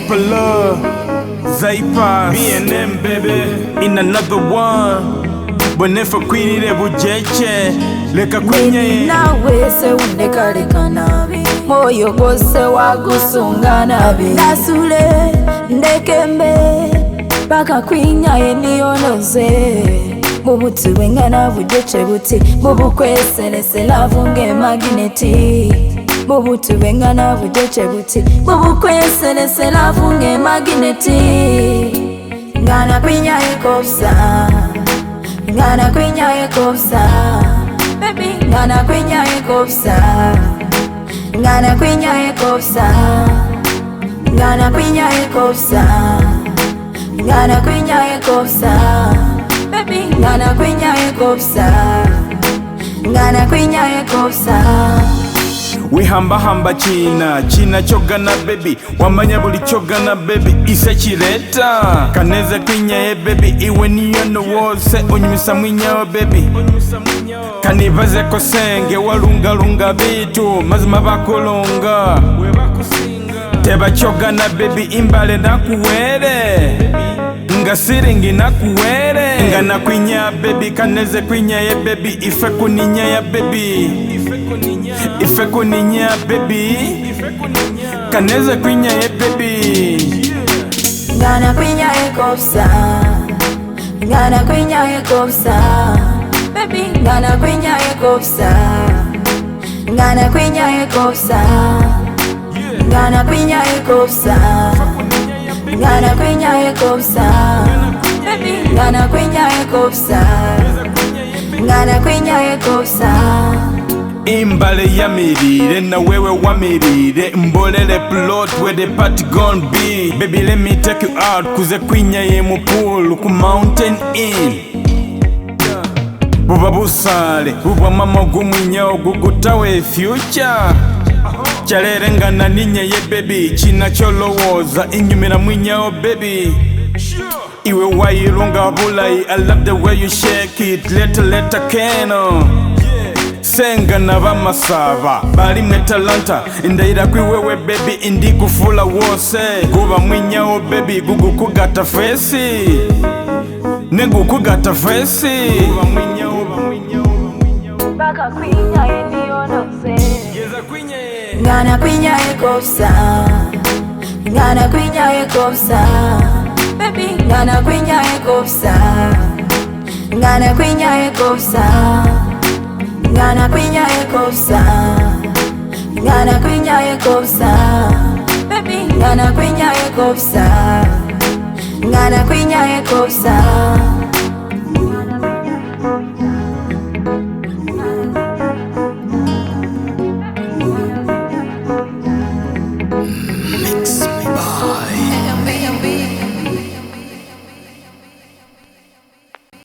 Polo, Zaipas, RN'B baby, in another one. Bonefa kwirire bujeche, leka Kwinyaeko. Nawe se undeka leka nabi, moyo gose wagusunga nabi. Nasule ndekembe, baka Kwinyaeko niyonoze. Mubutu wengana bujeche buti, mubukweselese lavunge magneti. Mubutu wengana bujeche buti, mubukweselese lavunge magneti. Ngana Kwinyaeko sa, ngana Kwinyaeko sa, baby ngana Kwinyaeko sa, ngana Kwinyaeko sa, ngana Kwinyaeko sa, ngana Kwinyaeko sa, baby ngana Kwinyaeko sa, ngana Kwinyaeko sa. We hamba china chogana baby, wamanya buli chogana baby, isa chireta kaneze Kwinyaeko baby, iwe niyo no wose onyumisa Mwinyaeko baby. Kanibaze ko senge walunga bitu mazima bakulunga teba chogana baby, imbale nakuwere nga siringi nakuwere ngana Kwinyaeko baby, kaneze Kwinyaeko baby, ife kuninyaya baby, ife kuninyaya baby, kaneze Kwinyaeko baby. Ngana Kwinyaeko sa, ngana Kwinyaeko sa, baby ngana Kwinyaeko sa, ngana Kwinyaeko sa, ngana Kwinyaeko sa, ngana Kwinyaeko sa, baby ngana Kwinyaeko sa, ngana Kwinyaeko sa. Imbale yamirire na wewe wamirire, mbolele plot where the party gon' be. Baby let me take you out kuze Kwinyaeko mu pool ku Mountain Inn. Buba busale buba mama gumwinyawo gugutawe future. Chalere ngana ninyaye baby, china cholowooza inyumira Mwinyaeko baby. Iwe wayirunga bulayi, I love the way you shake it, leta keno. Senga na bamasaba bali metalanta, indayira kwiwewe baby, indi kufula wose kuba Mwinyaeko baby, gugukugata fesi negukugata fesi kuba Mwinyaeko baka Kwinyaeko niyonoze. yeza Kwinyaeko Ngana Kwinyaeko sa, ngana Kwinyaeko sa, baby ngana Kwinyaeko sa, ngana Kwinyaeko sa, ngana Kwinyaeko sa, ngana Kwinyaeko sa, baby ngana Kwinyaeko sa, ngana Kwinyaeko sa.